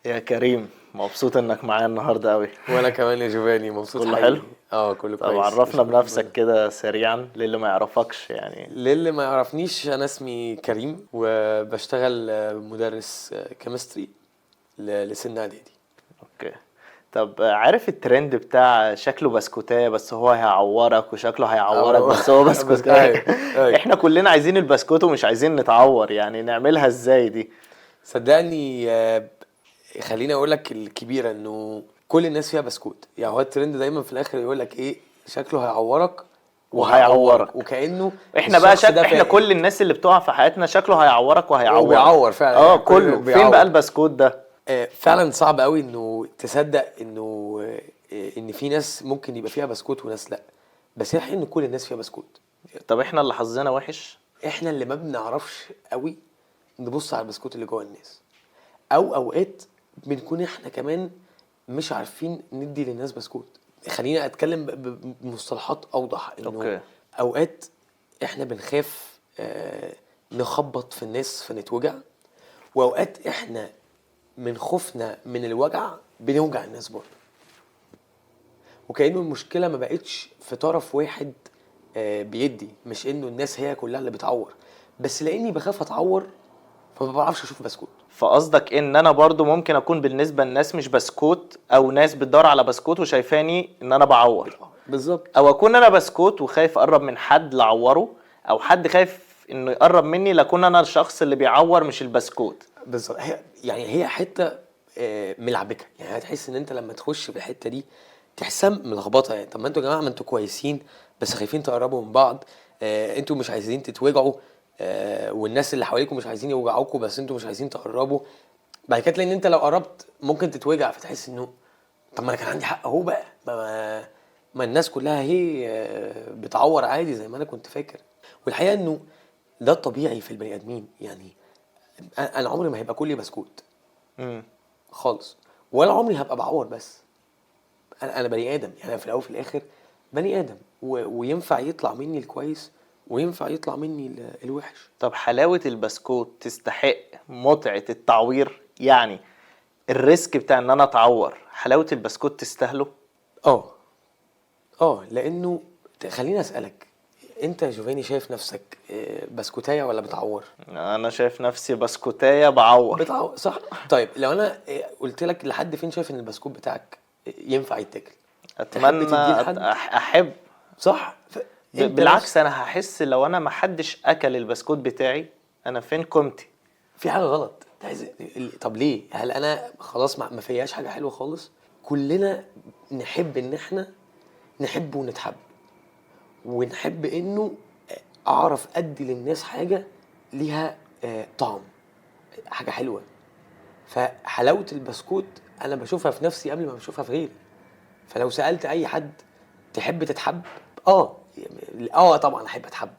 يا كريم، مبسوط انك معايا النهارده قوي. وانا كمان يا جوفاني مبسوط كله حقيقي. حلو. كله طب كويس، عرفنا نشكر بنفسك ربنا. كده سريعا للي ما يعرفكش يعني. للي ما يعرفنيش، انا اسمي كريم وبشتغل مدرس كيمستري لسن اعدادي. اوكي. طب عارف الترند بتاع شكله بسكوتايه بس هو هيعورك، وشكله هيعورك اه بس هو بس بسكوتايه؟ ايوه ايوه. احنا كلنا عايزين البسكوت ومش عايزين نتعور، يعني نعملها ازاي دي؟ صدقني، خليني اقول لك الكبيره انه كل الناس فيها بسكوت. يعني هو الترند دايما في الاخر يقول لك ايه؟ شكله هيعورك وهعورك، وهيعورك. وكأنه احنا بقى الشخص ده احنا فاهم. كل الناس اللي بتقع في حياتنا شكله هيعورك وهيعورك. وبيعور فعلا، اه يعني كل كله فين بقى بيعور. البسكوت ده؟ فعلا صعب قوي انه تصدق انه ان في ناس ممكن يبقى فيها بسكوت وناس لا. بس هي الحقيقة ان كل الناس فيها بسكوت. طب احنا اللي حظنا وحش. احنا اللي ما بنعرفش قوي نبص على البسكوت اللي جوه الناس، او اوقات بنكون احنا كمان مش عارفين ندي للناس بسكوت. خلينا اتكلم بمصطلحات اوضح انه اوكي. اوقات احنا بنخاف نخبط في الناس فنتوجع، واوقات احنا من خوفنا من الوجع بنوجع الناس برضه. وكأنه المشكلة ما بقتش في طرف واحد بيدي، مش انه الناس هي كلها اللي بتعور، بس لاني بخاف اتعور فما بعرفش اشوف بسكوت. فقصدك ان انا برضو ممكن اكون بالنسبة للناس مش بسكوت، او ناس بتدور على بسكوت وشايفاني ان انا بعور، بالظبط او اكون انا بسكوت وخايف اقرب من حد لعوره، او حد خايف انه يقرب مني لاكون انا الشخص اللي بيعور مش البسكوت. بالظبط. هي حته ملعبكه. يعني هتحس ان انت لما تخش في الحته دي تحسها ملخبطه. يعني طب ما انتوا يا جماعه، ما انتوا كويسين بس خايفين تقربوا من بعض. انتوا مش عايزين تتوجعوا، والناس اللي حواليكم مش عايزين يوجعوكوا بس انتوا مش عايزين تقربوا. بعد كده تلاقي ان انت لو قربت ممكن تتوجع، فتحس انه طب ما انا كان عندي حق اهو بقى. ما الناس كلها هي بتعور عادي زي ما انا كنت فاكر. والحقيقه انه ده الطبيعي في البني ادمين. يعني انا عمري ما هيبقى كلي بسكوت امم خالص، ولا عمري هبقى بعور. بس انا بني ادم. يعني أنا في الاول وفي الاخر بني ادم، وينفع يطلع مني الكويس وينفع يطلع مني الوحش. طب حلاوة البسكوت تستحق متعة التعوير؟ يعني الريسك بتاع ان انا اتعور، حلاوة البسكوت تستاهله؟ اه لانه خليني اسالك، انت يا جوفاني شايف نفسك بسكوتايه ولا بتعور؟ انا شايف نفسي بسكوتاية بعور. بتعور صح. طيب لو انا قلت لك لحد فين شايف ان البسكوت بتاعك ينفع يتاكل، تحب اتمنى تديه لحد؟ احب. صح. انت بالعكس، نفس انا هحس لو انا محدش اكل البسكوت بتاعي انا فين قيمتي؟ في حاجه غلط. طب ليه؟ هل انا خلاص ما فيهاش حاجه حلوه خالص؟ كلنا نحب ان احنا نحب ونتحب، ونحب انه اعرف ادي للناس حاجه ليها طعم، حاجه حلوه. فحلاوه البسكوت انا بشوفها في نفسي قبل ما بشوفها في غيري. فلو سالت اي حد تحب تتحب؟ طبعا احب اتحب.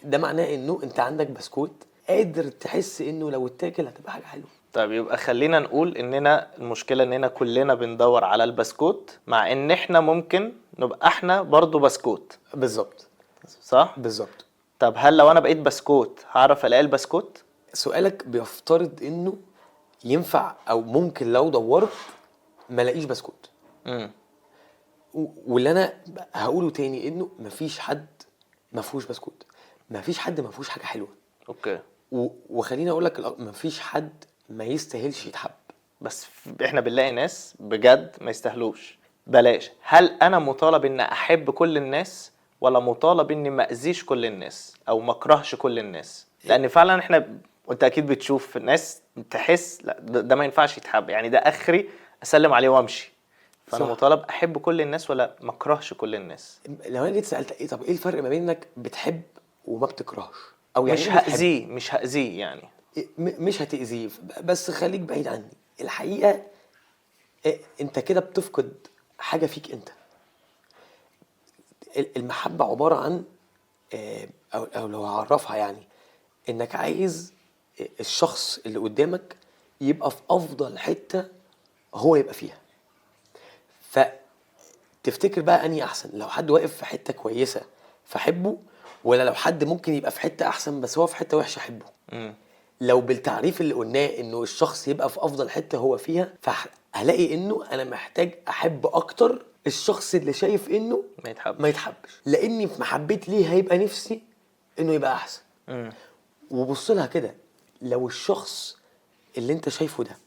ده معناه انه انت عندك بسكوت قادر تحس انه لو اتاكل هتبقى حاجه حلوه. طب يبقى خلينا نقول اننا المشكلة اننا كلنا بندور على البسكوت، مع ان احنا ممكن نبقى احنا برضو بسكوت. بالظبط صح؟ بالظبط. طب هل لو انا بقيت بسكوت هعرف الاقي البسكوت؟ سؤالك بيفترض انه ينفع او ممكن لو دورت ما لاقيش بسكوت. امم واللي انا هقوله تاني انه مفيش حد ما فيهوش بسكوت، مفيش حد ما فيهوش حاجه حلوه. اوكي. وخليني اقول لك مفيش حد ما يستاهلش يتحب. بس احنا بنلاقي ناس بجد ما يستاهلوش. بلاش، هل انا مطالب ان احب كل الناس، ولا مطالب اني ما اذيش كل الناس او ما اكرهش كل الناس؟ لان فعلا احنا، وانت اكيد بتشوف ناس تحس لا ده ما ينفعش يتحب، يعني ده اخري اسلم عليه وامشي. فانا صح. مطالب احب كل الناس ولا ما اكرهش كل الناس؟ لو انا جيت سالت ايه، طب ايه الفرق ما بين انك بتحب وما بتكرهش؟ او يعني مش ايه بتحب؟ هاذيه مش هاذيه يعني. مش هتأذيه، بس خليك بعيد عني. الحقيقة انت كده بتفقد حاجة فيك انت. المحبة عبارة عن او لو هعرفها، يعني انك عايز الشخص اللي قدامك يبقى في افضل حتة هو يبقى فيها. فتفتكر بقى اني احسن لو حد واقف في حتة كويسة فحبه، ولا لو حد ممكن يبقى في حتة احسن بس هو في حتة وحشة حبه؟ امم لو بالتعريف اللي قلناه انه الشخص يبقى في افضل حته هو فيها، فهلاقي انه انا محتاج احب اكتر الشخص اللي شايف انه ما يتحبش. ما يتحبش، لاني في محبتي ليه هيبقى نفسي انه يبقى احسن. مم. وبص لها كده، لو الشخص اللي انت شايفه ده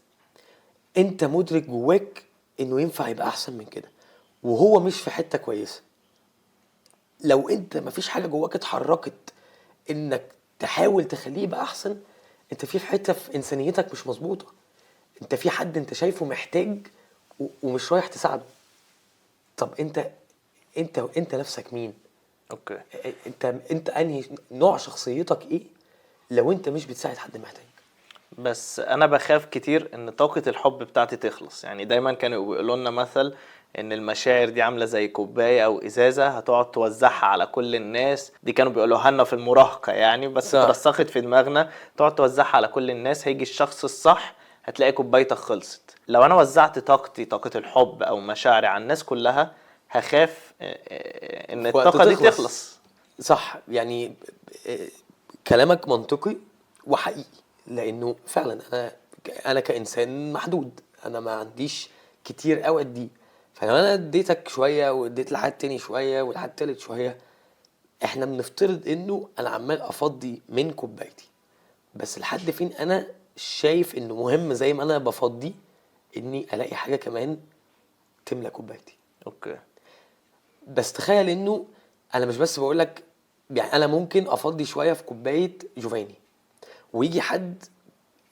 انت مدرك جواك انه ينفع يبقى احسن من كده وهو مش في حته كويسه، لو انت مفيش حاجه جواك اتحركت انك تحاول تخليه يبقى احسن، انت في حته في انسانيتك مش مظبوطه. انت في حد انت شايفه محتاج ومش رايح تساعده. طب انت نفسك مين؟ اوكي. انت انهي نوع شخصيتك ايه لو انت مش بتساعد حد محتاج؟ بس انا بخاف كتير ان طاقة الحب بتاعتي تخلص. يعني دايما كانوا بيقولوا لنا مثل ان المشاعر دي عاملة زي كوباية او ازازة هتقعد توزعها على كل الناس. دي كانوا بيقولوها لنا في المراهقة يعني، بس صح. اترسخت في دماغنا. تقعد توزعها على كل الناس، هيجي الشخص الصح هتلاقي كوبايتك خلصت. لو انا وزعت طاقتي، طاقة الحب او مشاعري على الناس كلها، هخاف ان في وقت الطاقة دي تخلص. صح. يعني كلامك منطقي وحقيقي، لانه فعلا انا كانسان محدود، انا ما عنديش كتير قوي اديه. فلو انا اديتك شويه واديت لحد تاني شويه ولحد تالت شويه، احنا بنفترض انه انا عمال افضي من كوبايتي، بس لحد فين انا شايف انه مهم زي ما انا بفضي اني الاقي حاجه كمان تملى كوبايتي. اوكي. بس تخيل انه انا مش بس بقولك، يعني انا ممكن افضي شويه في كوبايه جوفاني ويجي حد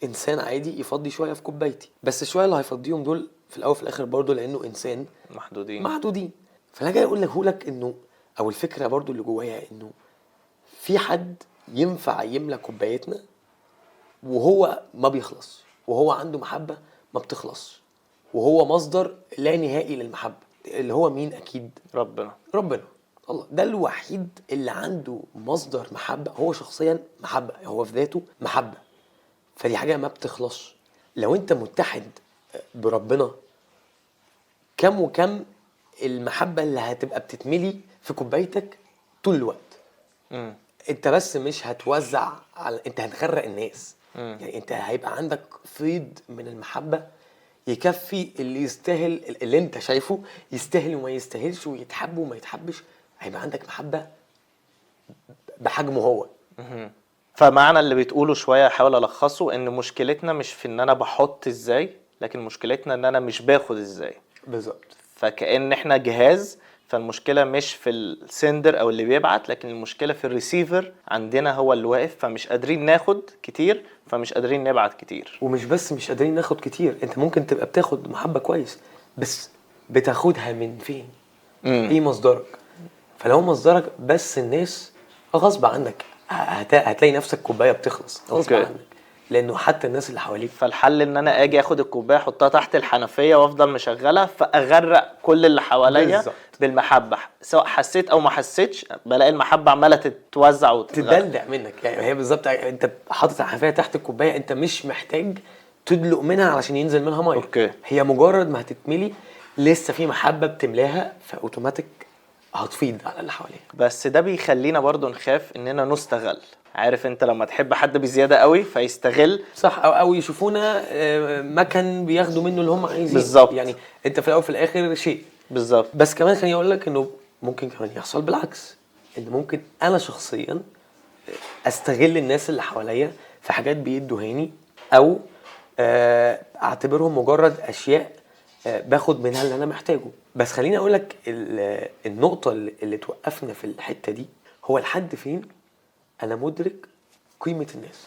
انسان عادي يفضي شويه في كوبايتي، بس الشويه اللي هيفضيهم دول في الاول وفي الاخر برضه لانه انسان محدودين. محدودين. فانا جاي اقول لك انه، او الفكره برضه اللي جوايا انه في حد ينفع يملى كوبايتنا وهو ما بيخلص، وهو عنده محبه ما بتخلص، وهو مصدر لا نهائي للمحبه، اللي هو مين؟ اكيد ربنا. ربنا. الله ده الوحيد اللي عنده مصدر محبة، هو شخصيا محبة، هو في ذاته محبة. فدي حاجة ما بتخلص. لو انت متحد بربنا، كم وكم المحبة اللي هتبقى بتتملي في كوبايتك طول الوقت. امم. انت بس مش هتوزع انت هتغرق الناس. يعني انت هيبقى عندك فيض من المحبة يكفي اللي يستاهل، اللي انت شايفه يستاهل وما يستاهلش، ويتحب وما يتحبش. هيبقى عندك محبة بحجمه هو. فمعنى اللي بتقوله شوية احاول الخصه، ان مشكلتنا مش في ان انا بحط ازاي، لكن مشكلتنا ان انا مش باخد ازاي. بالظبط. فكأن احنا جهاز، فالمشكلة مش في السندر او اللي بيبعت، لكن المشكلة في الريسيفر عندنا هو اللي واقف. فمش قادرين ناخد كتير، فمش قادرين نبعت كتير. ومش بس مش قادرين ناخد كتير، انت ممكن تبقى بتاخد محبة كويس، بس بتاخدها من فين؟ ايه مصدرك؟ فلو مصدرك بس الناس، غصب عنك هتلاقي نفسك كوباية بتخلص غصب أوكي. عنك، لانه حتى الناس اللي حواليك. فالحل ان انا اجي اخد الكوبايه احطها تحت الحنفيه وافضل مشغلها، فاغرق كل اللي حواليا بالظبط. بالمحبه. سواء حسيت او ما حسيتش، بلاقي المحبه عماله تتوزع وتتغرق. تدلدع منك. يعني هي بالظبط، انت حاطط الحنفيه تحت الكوبايه، انت مش محتاج تدلق منها علشان ينزل منها ميه. أوكي. هي مجرد ما هتتملي لسه في محبه بتملاها، فاوتوماتيك هتفيض على اللي حواليك. بس ده بيخلينا برضو نخاف اننا نستغل. عارف انت لما تحب حد بزياده قوي فيستغل. صح. او يشوفونا مكن بياخدوا منه اللي هم عايزينه. بالظبط. يعني انت في الاول وفي الاخر شيء. بالظبط. بس كمان خليني اقول لك انه ممكن كمان يحصل بالعكس، ان ممكن انا شخصيا استغل الناس اللي حواليا في حاجات بيدوهاني، او اعتبرهم مجرد اشياء باخد منها اللي انا محتاجه. بس خليني اقول لك النقطه اللي توقفنا في الحته دي، هو لحد فين انا مدرك قيمه الناس،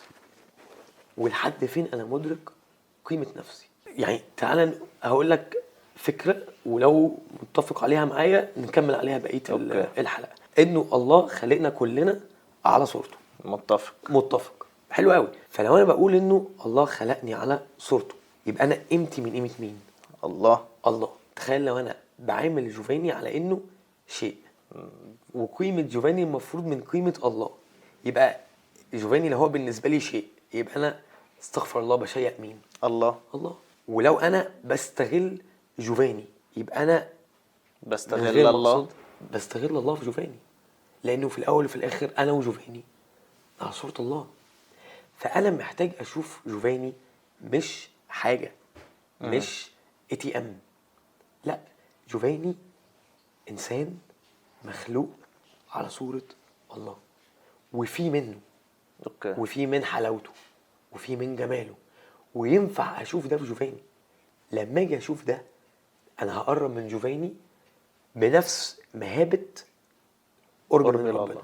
ولحد فين انا مدرك قيمه نفسي. يعني تعالى هقول لك فكره، ولو متفق عليها معايا نكمل عليها بقيه أوكي. الحلقه. انه الله خلقنا كلنا على صورته. متفق. حلو قوي. فلو انا بقول انه الله خلقني على صورته، يبقى انا قيمتي من قيمه مين؟ الله. تخيل لو انا بعامل جوفاني على انه شيء، وقيمه جوفاني المفروض من قيمه الله، يبقى جوفاني لو هو بالنسبه لي شيء، يبقى انا استغفر الله بشيء مين؟ الله. ولو انا بستغل جوفاني، يبقى انا من بستغل غير ما الله. أقصد بستغل الله في جوفاني، لانه في الاول وفي الاخر انا وجوفاني على صورة الله. فانا محتاج اشوف جوفاني مش حاجه، مش ATM. لا، جوفاني انسان مخلوق على صورة الله، وفي منه اوكي. وفي من حلاوته وفي من جماله، وينفع اشوف ده في جوفاني. لما اجي اشوف ده انا هقرب من جوفاني بنفس مهابة قرب قرب من إلى ربنا. الله.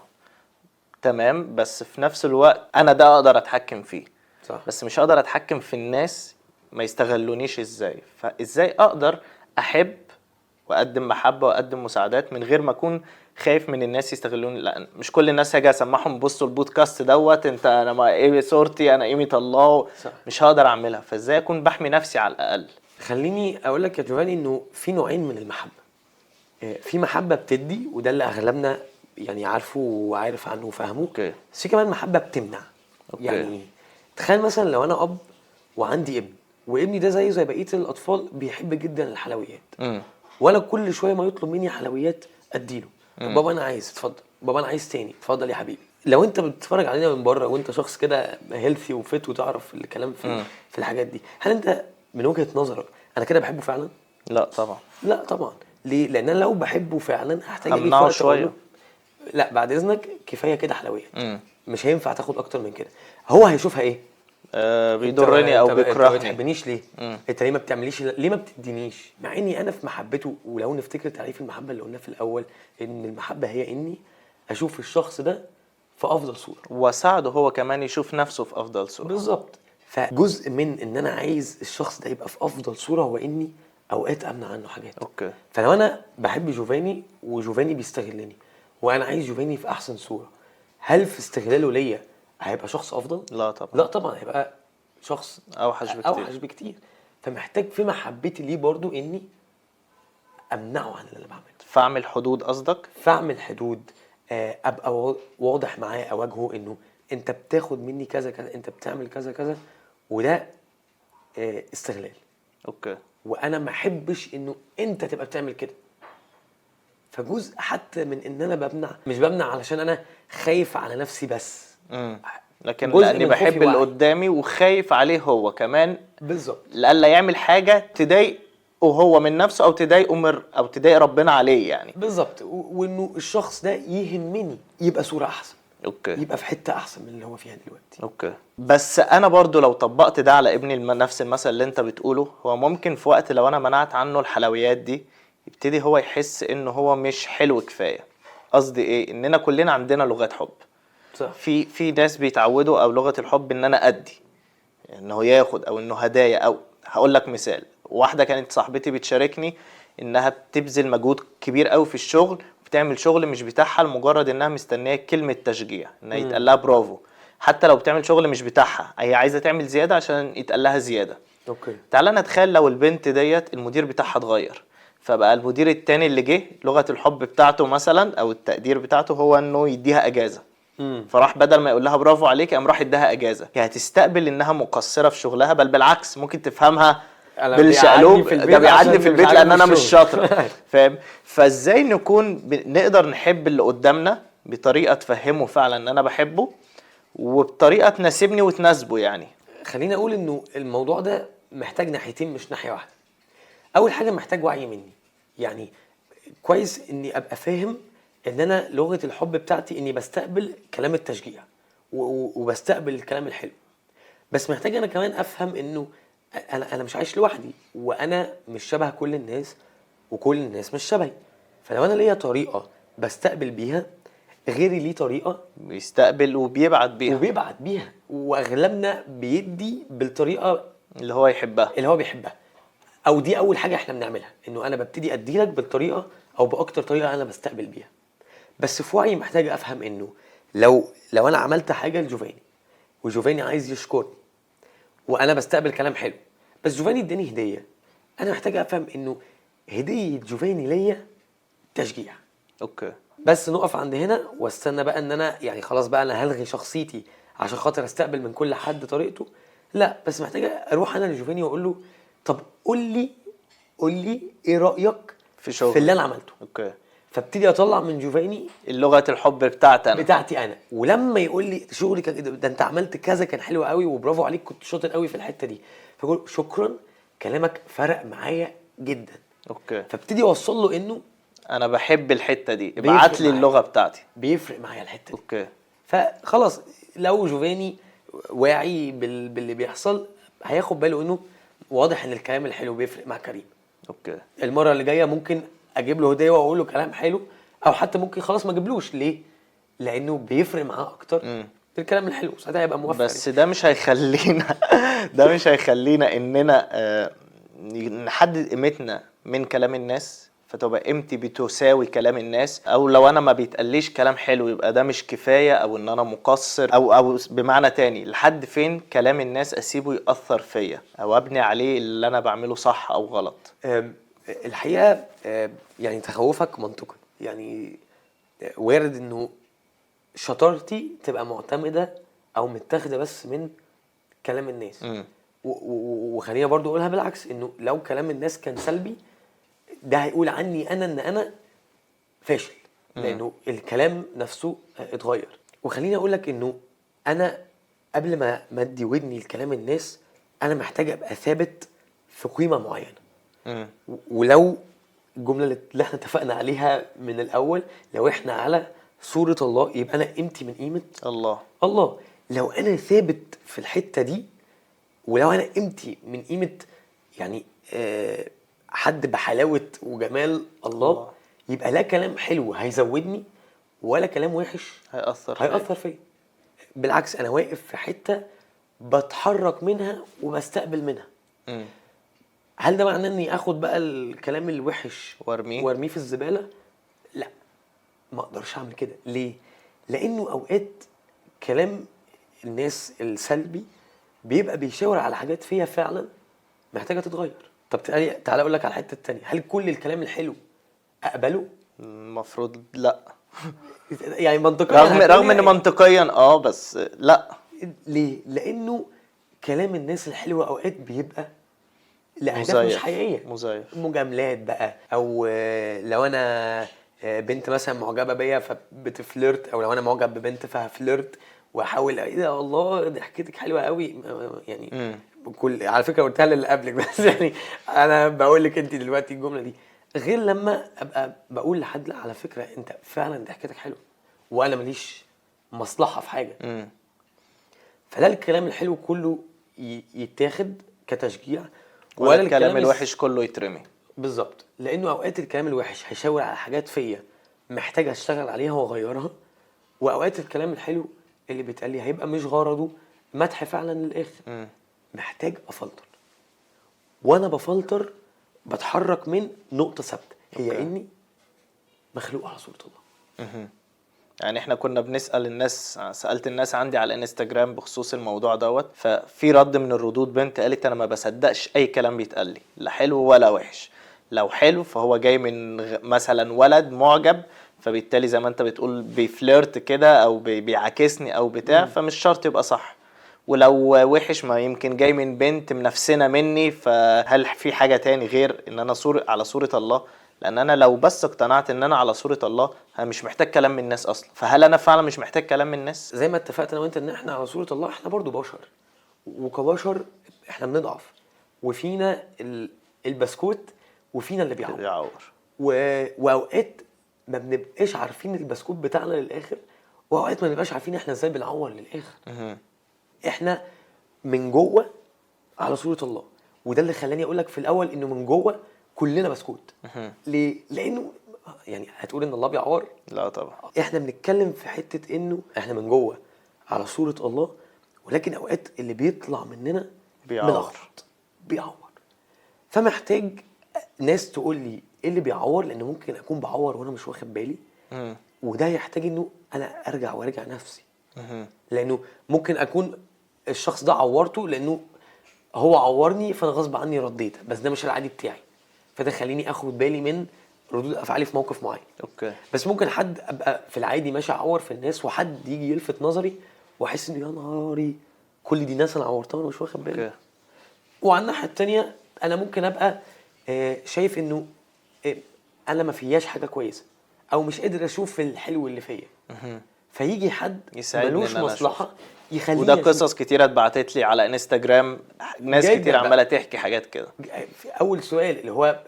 تمام، بس في نفس الوقت انا ده اقدر اتحكم فيه، صح. بس مش هقدر اتحكم في الناس ما يستغلونيش ازاي. فازاي اقدر احب واقدم محبة واقدم مساعدات من غير ما اكون خايف من الناس يستغلوني؟ لا، مش كل الناس هاجي اسمعهم بصوا البودكاست دوت انت انا ما ايه صورتي انا قيمة الله. صح. مش هقدر اعملها. فازاي اكون بحمي نفسي على الاقل؟ خليني اقول لك يا جوفاني انه في نوعين من المحبة. في محبة بتدي، وده اللي اغلبنا يعني عارفه وعارف عنه وفاهمه. اوكي. بس في كمان محبة بتمنع. أوكي. يعني تخيل مثلا لو انا اب وعندي ابن، وابني ده زي بقية الاطفال بيحب جدا الحلويات، وانا كل شوية ما يطلب مني حلويات اديله. طب بابا انا عايز، اتفضل. بابا انا عايز تاني، اتفضل يا حبيبي. لو انت بتتفرج علينا من بره وانت شخص كده هيلثي وفيت وتعرف الكلام في الحاجات دي، هل انت من وجهة نظرك انا كده بحبه فعلا؟ لا طبعا. لا طبعا. ليه؟ لان انا لو بحبه فعلا هحتاج اجي في همنعه وقت أقول له شوية. لا بعد اذنك كفايه كده حلويات، مش هينفع تاخد اكتر من كده. هو هيشوفها ايه؟ بيضرني او انت ما بيكرهني. بتحبنيش ليه؟ انت ليه ما بتعمليش، ليه ما بتدينيش؟ مع اني انا في محبته. ولو نفتكر تعريف المحبه اللي قلناه في الاول، ان المحبه هي اني اشوف الشخص ده في افضل صوره، وساعده هو كمان يشوف نفسه في افضل صورة. بالظبط. فجزء من ان انا عايز الشخص ده يبقى في افضل صوره هو اني اوقات امنع عنه حاجات. اوكي. فلو انا بحب جوفاني وجوفاني بيستغلني وانا عايز جوفاني في احسن صوره، هل في استغلاله ليا هيبقى شخص افضل؟ لا طبعا. لا طبعا، هيبقى شخص اوحش بكتير. اوحش بكتير. فمحتاج في محبتي ليه برضو اني امنعه عن اللي انا بعمله. فاعمل حدود قصدك؟ فاعمل حدود، ابقى واضح معاه، اواجهه انه انت بتاخد مني كذا كذا، انت بتعمل كذا كذا، وده استغلال. اوكي. وانا ما احبش انه انت تبقى بتعمل كده. فجزء حتى من ان انا بمنع، مش بمنع علشان انا خايف على نفسي بس، لكن جزء لاني من خوفي بحب اللي وعي. قدامي وخايف عليه هو كمان، بالظبط. لألا يعمل حاجة تضايقه هو من نفسه او تضايقه او تضايق ربنا عليه يعني. بالظبط. وانه الشخص ده يهمني يبقى صورة احسن، اوكي. يبقى في حتة احسن من اللي هو فيها دلوقتي. اوكي. بس انا برضو لو طبقت ده على ابني نفس المثل اللي انت بتقوله، هو ممكن في وقت لو انا منعت عنه الحلويات دي يبتدي هو يحس انه هو مش حلو كفاية. قصدي ايه؟ اننا كلنا عندنا لغات حب. صح. في ناس بيتعودوا او لغة الحب ان انا ادي، انه ياخد او انه هدايا. او هقول لك مثال، واحدة كانت صاحبتي بتشاركني انها بتبذل مجهود كبير قوي في الشغل، بتعمل شغل مش بتاعها لمجرد انها مستنيه كلمه تشجيع، انها يتقال لها برافو. حتى لو بتعمل شغل مش بتاعها، هي عايزه تعمل زياده عشان يتقال لها زياده. اوكي. تعالى نتخيل لو البنت ديت المدير بتاعها اتغير، فبقى المدير التاني اللي جه لغه الحب بتاعته مثلا او التقدير بتاعته هو انه يديها اجازه. فراح بدل ما يقول لها برافو عليك قام راح اداها اجازه. هي هتستقبل انها مقصره في شغلها، بل بالعكس ممكن تفهمها بالشقلوب ده بيعدي في البيت لان انا مش شاطر. فاهم؟ فازاي نكون نقدر نحب اللي قدامنا بطريقه تفهمه فعلا ان انا بحبه، وبطريقه تناسبني وتناسبه يعني. خليني اقول انه الموضوع ده محتاج ناحيتين مش ناحية واحدة. اول حاجة محتاج وعي مني، يعني كويس اني ابقى فاهم ان انا لغة الحب بتاعتي اني بستقبل كلام التشجيع وبستقبل الكلام الحلو. بس محتاج انا كمان افهم انه انا مش عايش لوحدي، وانا مش شبه كل الناس، وكل الناس مش شبهي. فلو انا ليا طريقة بستقبل بيها، غيري ليه طريقة بيستقبل وبيبعت بيها، واغلبنا بيدي بالطريقة اللي هو يحبها. اللي هو بيحبها. او دي اول حاجة احنا بنعملها، انه انا ببتدي اديلك بالطريقة او باكتر طريقة انا بستقبل بيها. بس في وعي محتاج افهم انه لو انا عملت حاجة لجوفاني وجوفاني عايز يشكرني وانا بستقبل كلام حلو، بس جوفاني اداني هدية، انا محتاج افهم انه هدية جوفاني ليا تشجيع. اوكي. بس نقف عند هنا واستنى بقى ان انا يعني خلاص بقى انا هلغي شخصيتي عشان خاطر استقبل من كل حد طريقته. لا، بس محتاج اروح انا لجوفاني واقول له طب قول لي ايه رأيك في شغل في اللي انا عملته. اوكي. فابتدي اطلع من جوفاني اللغة الحب بتاعتي انا. بتاعتي انا. ولما يقول لي شغلي كان ده انت عملت كذا كان حلو قوي وبرافو عليك كنت شاطر قوي في الحته دي، فاقول شكرا كلامك فرق معايا جدا. اوكي، فابتدي اوصل له انه انا بحب الحتة دي، ابعت لي معايا. اللغة بتاعتي. بيفرق معايا الحته دي. اوكي. فخلاص لو جوفاني واعي باللي بيحصل هياخد باله انه واضح ان الكلام الحلو بيفرق مع كريم. اوكي. المره اللي جايه ممكن اجيب له هديه واقول له كلام حلو، او حتى ممكن خلاص ما اجيبلوش. ليه؟ لانه بيفرق معاه اكتر الكلام الحلو، ساعتها هيبقى موفق. بس ده مش هيخلينا ده مش هيخلينا اننا نحدد قيمتنا من كلام الناس، فتبقى قيمتي بتساوي كلام الناس، او لو انا ما بيتقاليش كلام حلو يبقى ده مش كفاية، او ان انا مقصر، او بمعنى تاني لحد فين كلام الناس اسيبه يأثر فيا او ابني عليه اللي انا بعمله صح او غلط. الحقيقه يعني تخوفك منطقي. يعني وارد انه شطارتي تبقى معتمده او متاخده بس من كلام الناس. وخلينا برضو اقولها بالعكس، انه لو كلام الناس كان سلبي ده هيقول عني انا ان انا فاشل، لانه الكلام نفسه اتغير. وخليني اقول لك انه انا قبل ما ادي ودني لكلام الناس انا محتاج ابقى ثابت في قيمه معينه. ولو الجمله اللي احنا اتفقنا عليها من الاول، لو احنا على صوره الله يبقى انا قيمتي من قيمه الله. لو انا ثابت في الحته دي، ولو انا قيمتي من قيمه يعني حد بحلاوه وجمال الله، يبقى لا كلام حلو هيزودني ولا كلام وحش هيأثر فيا. بالعكس انا واقف في حته بتحرك منها وبستقبل منها. هل ده معناه اني اخد بقى الكلام الوحش وارميه في الزباله؟ لا، ما اقدرش اعمل كده. ليه؟ لانه اوقات كلام الناس السلبي بيبقى بيشاور على حاجات فيها فعلا محتاجه تتغير. طب تعالى اقول لك على الحته التانية، هل كل الكلام الحلو اقبله؟ المفروض لا. يعني منطقيا رغم ان منطقيا بس لا. ليه؟ لانه كلام الناس الحلوه اوقات بيبقى لاهداف مش حقيقيه، مجاملات بقى، او لو انا بنت مثلا معجبه بيا فبتفلرت، او لو انا معجب ببنت فهفلرت واحاول ايه ده الله ضحكتك حلوه قوي يعني. كل على فكره قلتها للي قبلك بس يعني انا بقول لك انت دلوقتي الجمله دي، غير لما ابقى بقول لحد لا على فكره انت فعلا ضحكتك حلوه وانا ماليش مصلحه في حاجه. فلا الكلام الحلو كله يتاخد كتشجيع، ولا الكلام الوحش كله يترمي. بالظبط، لانه اوقات الكلام الوحش هيشاور على حاجات فيا محتاج اشتغل عليها واغيرها، واوقات الكلام الحلو اللي بيتقال لي هيبقى مش غرضه مدح فعلا للاخر. محتاج افلتر، وانا بفلتر بتحرك من نقطه ثابته هي اني مخلوق على صوره الله. يعني احنا كنا بنسأل الناس، سألت الناس عندي على الانستجرام بخصوص الموضوع دوت، ففي رد من الردود بنت قالت انا ما بصدقش اي كلام بيتقال لي، لا حلو ولا وحش. لو حلو فهو جاي من مثلا ولد معجب، فبالتالي زي ما انت بتقول بيفليرت كده او بيعاكسني او بتاع، فمش شرط يبقى صح. ولو وحش ما يمكن جاي من بنت منافسنا مني، فهل في حاجة تاني غير ان انا على صورة الله؟ لان انا لو بس اقتنعت ان انا على صورة الله انا مش محتاج كلام من الناس اصلا. فهل انا فعلا مش محتاج كلام من الناس؟ زي ما اتفقت انا وانت ان احنا على صورة الله، احنا برضو بشر، وكبشر احنا بنضعف، وفينا البسكوت وفينا اللي بيعور. واوقات ما بنبقاش عارفين البسكوت بتاعنا للاخر، واوقات ما بنبقاش عارفين احنا ازاي بنعور للاخر. احنا من جوه على صورة الله، وده اللي خلاني اقول لك في الاول انه من جوه كلنا بسكوت. ليه؟ لانه يعني هتقول ان الله بيعور؟ لا طبعا. احنا بنتكلم في حتة انه احنا من جوه على صورة الله، ولكن اوقات اللي بيطلع مننا بيعور. فمحتاج ناس تقول لي ايه اللي بيعور، لان ممكن اكون بعور وانا مش واخد بالي. وده يحتاج انه انا ارجع وارجع نفسي. لانه ممكن اكون الشخص ده عورته لانه هو عورني فانا غصب عني رديت، بس ده مش العادي بتاعي، فده خليني اخد بالي من ردود افعالي في موقف معين. بس ممكن حد ابقى في العادي ماشي اعور في الناس، وحد يجي يلفت نظري واحس انه يا نهاري كل دي ناس انا عورتها وانا مش واخد بالي. وعلى الناحيه التانية انا ممكن ابقى شايف انه انا ما فياش حاجه كويسه، او مش قادر اشوف الحلو اللي فيا، فيجي حد يساعدني ملوش إن أنا مصلحه يخليني وده أشوف. قصص كتيرة اتبعتت لي على انستجرام، ناس جداً كتير بقى. عمالة تحكي حاجات كده. في اول سؤال اللي هو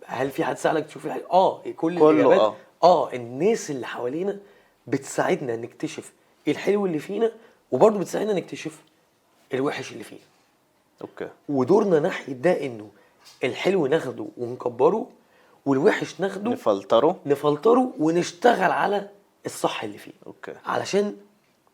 هل في حد سألك تشوف الحلو؟ كل كله الاجابات الناس اللي حوالينا بتساعدنا نكتشف الحلو اللي فينا، وبرضه بتساعدنا نكتشف الوحش اللي فينا. اوكي. ودورنا ناحية ده انه الحلو ناخده ونكبره، والوحش ناخده نفلتره ونشتغل على الصح اللي فيه. اوكي. علشان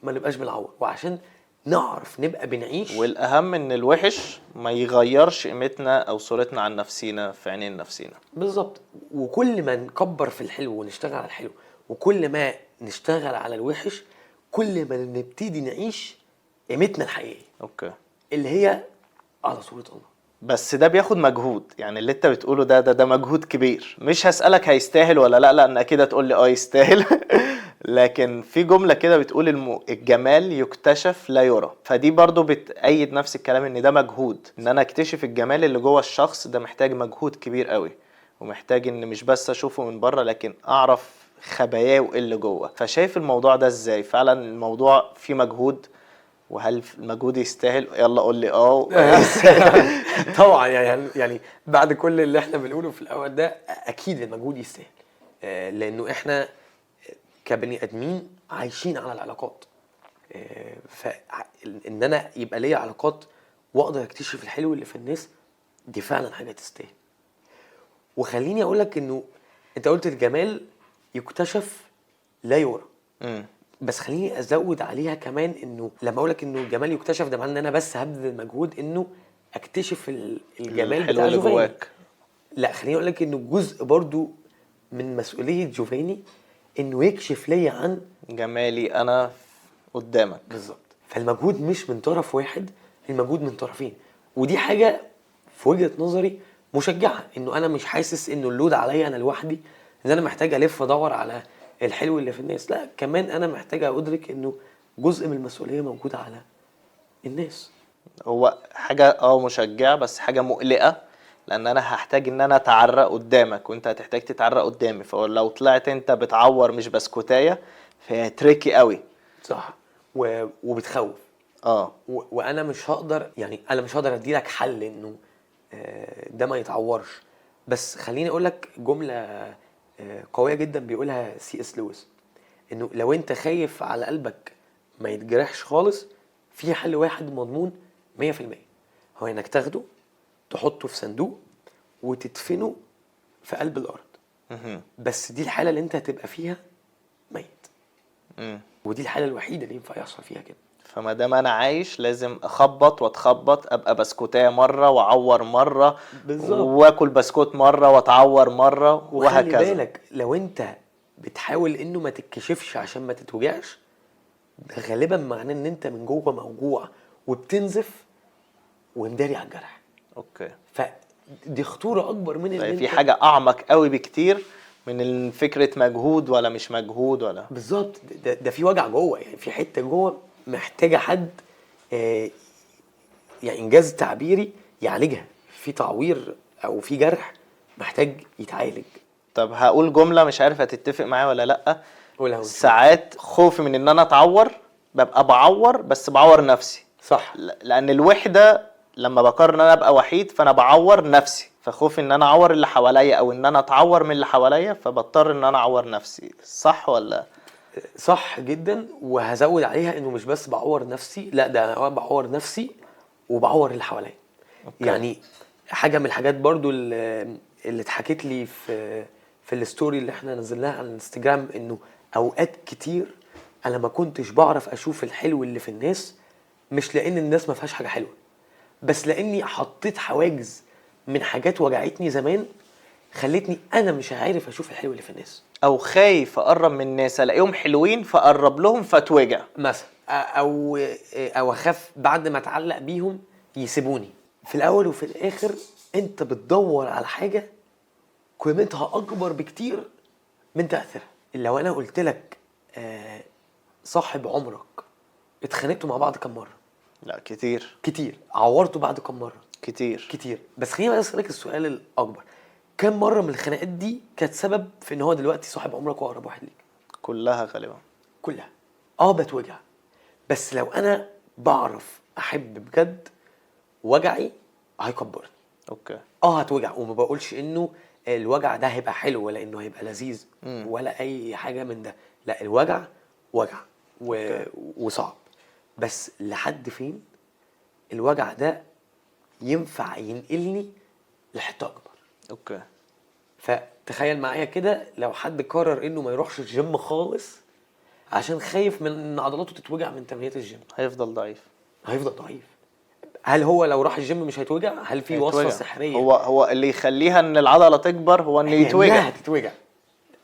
ما نبقاش بنعور، وعشان نعرف نبقى بنعيش. والاهم ان الوحش ما يغيرش قيمتنا او صورتنا عن نفسينا في عينين نفسينا. بالظبط. وكل ما نكبر في الحلو ونشتغل على الحلو، وكل ما نشتغل على الوحش، كل ما نبتدي نعيش قيمتنا الحقيقية اوكي. اللي هي على صورة الله. بس ده بياخد مجهود، يعني اللي انت بتقوله ده مجهود كبير. مش هسألك هيستاهل ولا لا، لان اكيد هتقول لي يستاهل. لكن في جملة كده بتقول الجمال يكتشف لا يرى، فدي برضو بتأيد نفس الكلام، ان ده مجهود. ان انا اكتشف الجمال اللي جوه الشخص ده محتاج مجهود كبير قوي، ومحتاج ان مش بس اشوفه من بره لكن اعرف خباياه وايه اللي جوه. فشايف الموضوع ده ازاي؟ فعلا الموضوع فيه مجهود؟ وهل المجهود يستاهل؟ يلا قول لي طبعا يعني بعد كل اللي احنا بنقوله في الاول ده، اكيد المجهود يستاهل. لانه احنا كبني ادمين عايشين على العلاقات. فان انا يبقى ليا علاقات واقدر اكتشف الحلو اللي في الناس، دي فعلا حاجه تستاهل. وخليني اقول لك انه انت قلت الجمال يكتشف لا يرى، بس خليني ازود عليها كمان انه لما اقول لك انه الجمال يكتشف، ده معناه ان انا بس هبذل مجهود انه اكتشف الجمال بتاع اللي جوفاني. جواك. لا، خليني اقول لك انه جزء برضو من مسؤوليه جوفاني انه يكشف لي عن جمالي انا قدامك. بالظبط. فالمجهود مش من طرف واحد، المجهود من طرفين. ودي حاجه في وجهه نظري مشجعه، انه انا مش حاسس انه اللود عليا انا لوحدي، ان انا محتاج الف ادور على الحلو اللي في الناس. لا، كمان انا محتاج ادرك انه جزء من المسؤوليه موجوده على الناس. هو حاجة مشجعة، بس حاجة مقلقة، لان انا هحتاج ان انا اتعرق قدامك وانت هتحتاج تتعرق قدامي. فلو طلعت انت بتعور مش بسكوتاية، فهي تريكي قوي. صح. وبتخوف. وانا مش هقدر، يعني انا مش هقدر ادي لك حل انه ده ما يتعورش. بس خليني اقول لك جمله قويه جدا بيقولها C.S. لويس، انه لو انت خايف على قلبك ما يتجرحش خالص، في حل واحد مضمون 100%، هو انك تاخده تحطه في صندوق وتدفنه في قلب الارض. بس دي الحاله اللي انت هتبقى فيها ميت. ودي الحاله الوحيده اللي ينفع يحصل فيها كده. فما دام انا عايش لازم اخبط واتخبط، ابقى بسكوتايه مره واعور مره، بالظبط. واكل بسكوت مره واتعور مره، وخلي وهكذا. بالك لو انت بتحاول انه ما تتكشفش عشان ما تتوجعش، ده غالبا معناه ان انت من جوه موجوع وبتنزف ومداري على الجرح. اوكي. فدي خطوره اكبر من ان في حاجه اعمق قوي بكتير من فكره مجهود ولا مش مجهود ولا. بالظبط. ده في وجع جوه، يعني في حته جوه محتاجه حد يعني انجاز تعبيري يعالجها. في تعوير او في جرح محتاج يتعالج. طب هقول جمله مش عارف هتتفق معايا ولا لا. قولها. ساعات خوفي من ان انا اتعور، ببقى بعور بس بعور نفسي. صح. لان الوحده لما بقرر ان انا ابقى وحيد فانا بعور نفسي، فخوفي ان انا اعور اللي حواليا او ان انا اتعور من اللي حواليا، فبضطر ان انا اعور نفسي. صح ولا؟ صح جدا. وهزود عليها انه مش بس بعور نفسي، لا، ده انا بعور نفسي وبعور اللي حواليا. يعني حاجه من الحاجات برضو اللي اتحكت لي في الستوري اللي احنا نزلناها على الانستجرام، انه اوقات كتير انا ما كنتش بعرف اشوف الحلو اللي في الناس، مش لان الناس ما فيهاش حاجه حلوه، بس لاني حطيت حواجز من حاجات وجعتني زمان، خلتني انا مش عارف اشوف الحلو اللي في الناس، او خايف اقرب من الناس الاقيهم حلوين فاقرب لهم فاتوجع مثلا، او اخاف بعد ما اتعلق بيهم يسيبوني. في الاول وفي الاخر انت بتدور على حاجه قيمتها اكبر بكتير من تاثيرها. لو انا قلت لك صاحب عمرك اتخانقتوا مع بعض كم مره؟ لا كتير. عورتوا بعض كم مره؟ كتير. بس خليني بقى اسالك السؤال الاكبر، كم مره من الخناقات دي كانت سبب في ان هو دلوقتي صاحب عمرك واقرب واحد ليك؟ كلها غالبا. كلها. بتوجع، بس لو انا بعرف احب بجد وجعي هيكبرني. اوكي. هتوجع، وما بقولش انه الوجع ده هيبقى حلو ولا انه هيبقى لذيذ ولا اي حاجه من ده، لا، الوجع وجع وصعب، بس لحد فين الوجع ده ينفع ينقلني لحته اكبر. اوكي. فتخيل معايا كده لو حد قرر انه ما يروحش الجيم خالص عشان خايف من ان عضلاته تتوجع من تمرينات الجيم، هيفضل ضعيف. هيفضل ضعيف. هل هو لو راح الجيم مش هيتوجع؟ هل في وصفه هيتوجع. سحريه هو اللي يخليها ان العضله تكبر هو ان هي يتوجع. إنها هتتوجع؟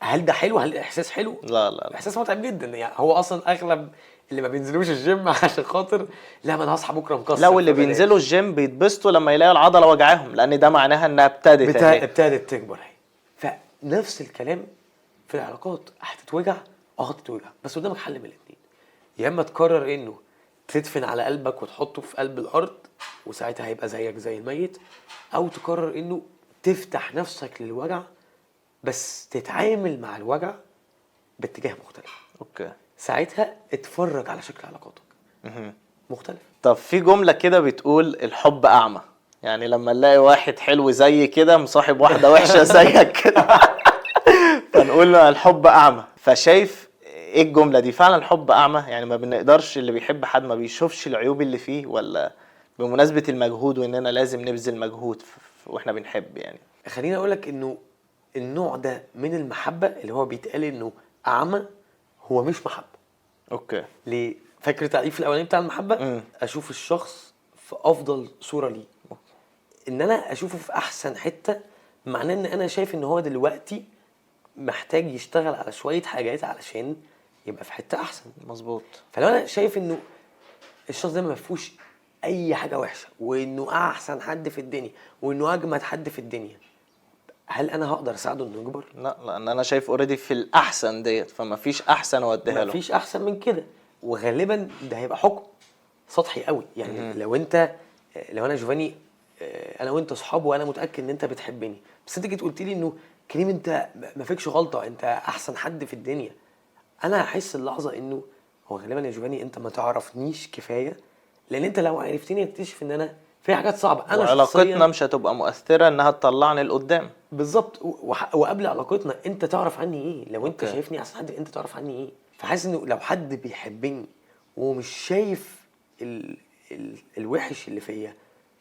هل ده حلو؟ هل الاحساس حلو؟ لا لا لا. احساس متعب جدا. يعني هو اصلا اغلب اللي ما بينزلوش الجيم عشان خاطر لا، ما انا هصحى بكره مكسر. لو اللي بينزلوا الجيم بيتبسطوا لما يلاقوا العضله وجعاهم، لان ده معناها انها ابتدت اهي. ابتدت تكبر اهي. فنفس الكلام في العلاقات، هتتوجع. هتتوجع، بس قدامك حل من الاثنين. يا اما تقرر انه تدفن على قلبك وتحطه في قلب الارض وساعتها هيبقى زيك زي الميت، او تقرر انه تفتح نفسك للوجع بس تتعامل مع الوجع باتجاه مختلف. اوكي. ساعتها اتفرج على شكل علاقاتك مختلف. طب في جمله كده بتقول الحب اعمى، يعني لما نلاقي واحد حلو زي كده مصاحب واحده وحشه زيك كده فنقول له الحب اعمى. فشايف ايه الجمله دي؟ فعلا الحب اعمى؟ يعني ما بنقدرش، اللي بيحب حد ما بيشوفش العيوب اللي فيه؟ ولا بمناسبه المجهود واننا لازم نبذل مجهود واحنا بنحب يعني؟ خليني اقولك انه النوع ده من المحبة اللي هو بيتقال انه اعمى هو مش محبة. اوكي. ليه؟ فاكر التعريف الاولاني بتاع المحبة؟ اشوف الشخص في افضل صورة ليه، ان انا اشوفه في احسن حتة، معناه ان انا شايف ان هو دلوقتي محتاج يشتغل على شوية حاجات علشان يبقى في حتة احسن. مظبوط. فلو انا شايف انه الشخص ده ما فيهوش اي حاجة وحشة وانه احسن حد في الدنيا وانه اجمد حد في الدنيا، هل انا هقدر اساعده انه يكبر؟ لا، لان انا شايف اوريدي في الاحسن ديت، فما فيش احسن اوديها له. مفيش احسن من كده، وغالبا ده هيبقى حكم سطحي قوي. يعني لو انا جوفاني، انا وانت صحاب وانا متاكد ان انت بتحبني، بس انت جيت قلت لي انه كريم انت ما فيكش غلطه، انت احسن حد في الدنيا، انا هحس اللحظه انه هو غالبا يا جوفاني انت ما تعرفنيش كفايه، لان انت لو عرفتني هتكتشف ان انا في حاجات صعبه. انا وعلاقتنا مش هتبقى مؤثره انها تطلعني لقدام. بالظبط. وقبل علاقتنا انت تعرف عني ايه؟ لو انت أوكي. شايفني احسن حد انت تعرف عني ايه؟ فحاسس انه لو حد بيحبني ومش شايف الوحش اللي فيا،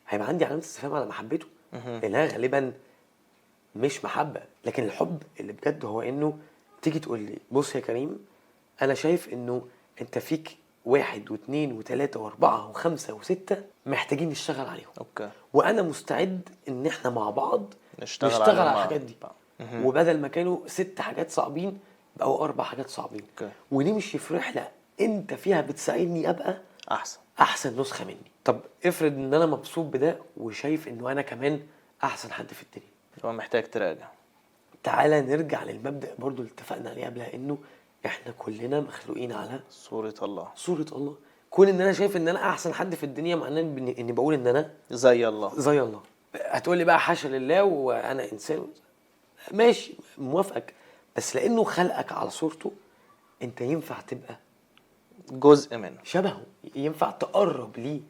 هيبقى عندي علامه استفهام على محبته، لانها غالبا مش محبه. لكن الحب اللي بجد هو انه تيجي تقول لي بص يا كريم، انا شايف انه انت فيك 1 و2 و3 و4 و5 و6 محتاجين نشتغل عليهم. اوكي. وانا مستعد ان احنا مع بعض نشتغل على مع الحاجات دي. بعض. وبدل ما كانوا 6 حاجات صعبين بقوا 4 حاجات صعبين. اوكي. ونمشي في رحله انت فيها بتساعدني ابقى احسن نسخه مني. طب افرض ان انا مبسوط بده وشايف انه انا كمان احسن حد في الدنيا، هو محتاج تراجع. تعالى نرجع للمبدأ برضو اللي اتفقنا عليه قبلها، انه احنا كلنا مخلوقين على صورة الله. صورة الله. كون ان انا شايف ان انا احسن حد في الدنيا معناه اني بقول ان انا زي الله. زي الله. هتقول لي بقى حاشا لله وانا انسان، ماشي موافقك، بس لانه خلقك على صورته انت ينفع تبقى جزء منه، شبهه، ينفع تقرب ليه.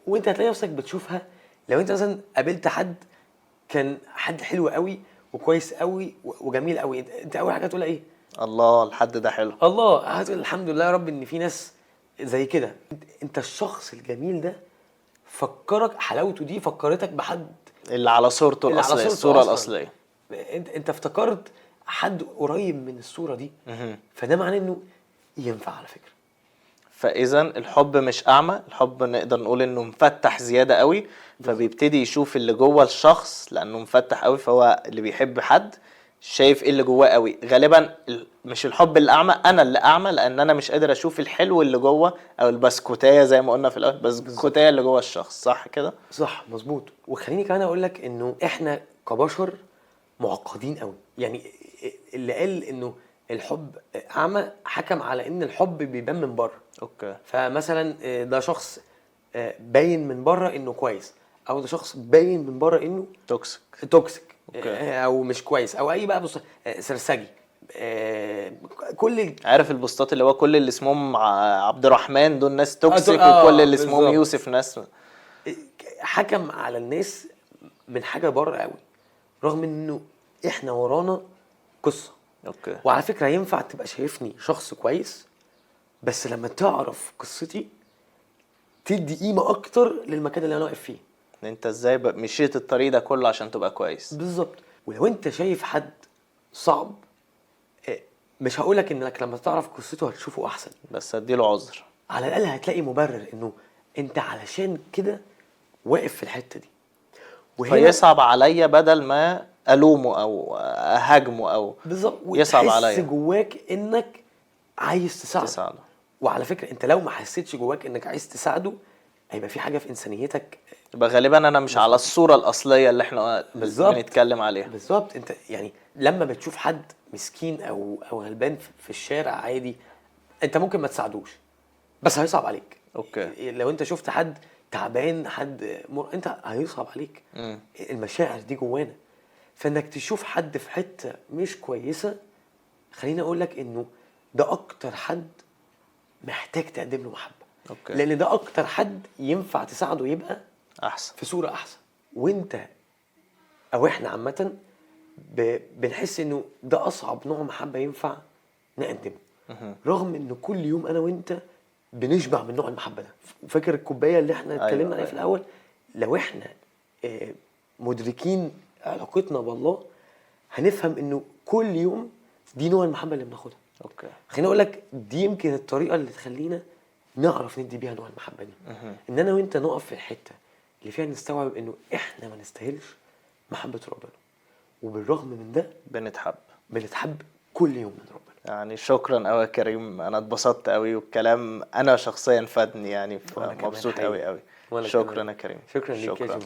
وانت هتلاقي نفسك بتشوفها لو انت مثلا قابلت حد كان حد حلو قوي وكويس قوي وجميل قوي، انت اول حاجه تقول ايه؟ الله، الحد ده حلو. الله. هتقول الحمد لله يا رب ان في ناس زي كده. انت الشخص الجميل ده فكرك حلاوته دي فكرتك بحد اللي على صورته اللي على الأصلية، صورته الصورة أصلاً. الأصلية. انت افتكرت حد قريب من الصورة دي، فده معناه انه ينفع على فكرة. فإذا الحب مش أعمى، الحب نقدر نقول إنه مفتح زيادة قوي، فبيبتدي يشوف اللي جوه الشخص لأنه مفتح قوي. فهو اللي بيحب حد شايف إيه اللي جواه قوي. غالبا مش الحب اللي أعمى، أنا اللي أعمى، لأن أنا مش قادر أشوف الحلو اللي جوه أو البسكوتاية زي ما قلنا في الأول، البسكوتاية اللي جوه الشخص. صح كده؟ صح مظبوط. وخليني كمان أقول لك إنه إحنا كبشر معقدين قوي. يعني اللي قال إنه الحب أعمى حكم على إن الحب بيبان من بره. أوكي. فمثلا ده شخص باين من بره إنه كويس، أو ده شخص باين من بره إنه توكسيك. توكسيك. أوكي. او مش كويس او اي بقى، بص سرسجي، كل عارف البوستات اللي هو كل اللي اسمهم عبد الرحمن دول ناس توكسيك، آه، وكل اللي اسمهم بالظبط. يوسف ناس. حكم على الناس من حاجه بره قوي، رغم انه احنا ورانا قصه. اوكي. وعلى فكره ينفع تبقى شايفني شخص كويس، بس لما تعرف قصتي تدي قيمه اكتر للمكان اللي انا واقف فيه. انت ازاي مشيت الطريق ده كله عشان تبقى كويس؟ بالظبط. ولو انت شايف حد صعب، مش هقولك انك لما تعرف قصته هتشوفه احسن، بس اديله عذر. على الاقل هتلاقي مبرر انه انت علشان كده واقف في الحته دي. فيصعب عليا بدل ما الومه او اهاجمه او بالظبط، يصعب وتحس عليا جواك انك عايز تساعده. وعلى فكره انت لو ما حسيتش جواك انك عايز تساعده، هيبقى في حاجه في انسانيتك. يبقى غالبا انا مش على الصورة الأصلية اللي احنا بالظبط. بنتكلم عليها. بالظبط. انت يعني لما بتشوف حد مسكين او غلبان في الشارع عادي، انت ممكن ما تساعدوش، بس هيصعب عليك. اوكي. لو انت شفت حد تعبان، حد انت هيصعب عليك. المشاعر دي جوانا، فانك تشوف حد في حته مش كويسه، خليني اقول لك انه ده اكتر حد محتاج تقدم له محبه. اوكي. لان ده اكتر حد ينفع تساعده يبقى احسن في صوره احسن. وانت او احنا عامه بنحس انه ده اصعب نوع محبه ينفع نقدمه، رغم انه كل يوم انا وانت بنشبع من نوع المحبه ده. وفاكر الكوبايه اللي احنا اتكلمنا عليها في الاول؟ لو احنا مدركين علاقتنا بالله، هنفهم انه كل يوم دي نوع المحبه اللي بناخدها. اوكي. خليني اقول لك دي يمكن الطريقه اللي تخلينا نعرف ندي بيها نوع المحبه دي. ان انا وانت نقف في الحته اللي فيها نستوعب انه احنا ما نستاهلش محبه ربنا، وبالرغم من ده بنتحب كل يوم من ربنا. يعني شكرا قوي يا كريم، انا اتبسطت قوي، والكلام انا شخصيا فادني يعني، وأنا كمان مبسوط حقيقي. قوي قوي. وأنا شكرا كمان. يا كريم. شكرا ليك يا جماعه.